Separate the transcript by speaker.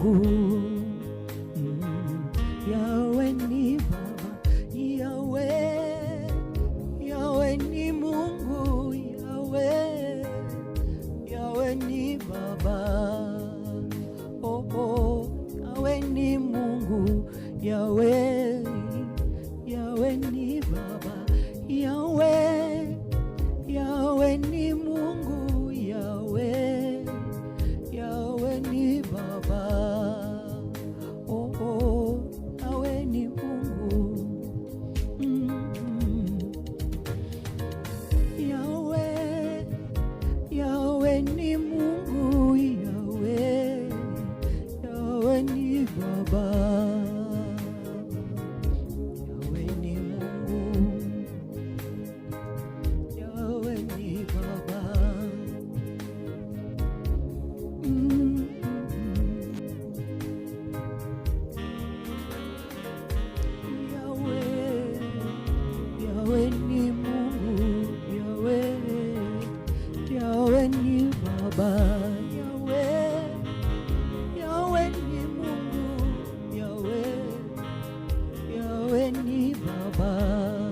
Speaker 1: Mungu. Yawe ni Baba, Yawe, Yawe ni Mungu, Yawe, Yawe ni Baba. Oh, oh, Yawe ni Mungu, Yawe, Yawe ni Baba, Yawe, Yawe ni Mungu, Yawe, Yawe ni Baba. Oh, oh, Yawe ni Mungu. Yawe, Yawe ni Mungu, Yawe, Yawe ni Baba. Yawe ni Mungu, Yawe ni Baba. Yawe, Yawe ni Mungu, Yawe, Yawe ni Baba. Yawe, Yawe ni Mungu, Yawe, Yawe ni Baba.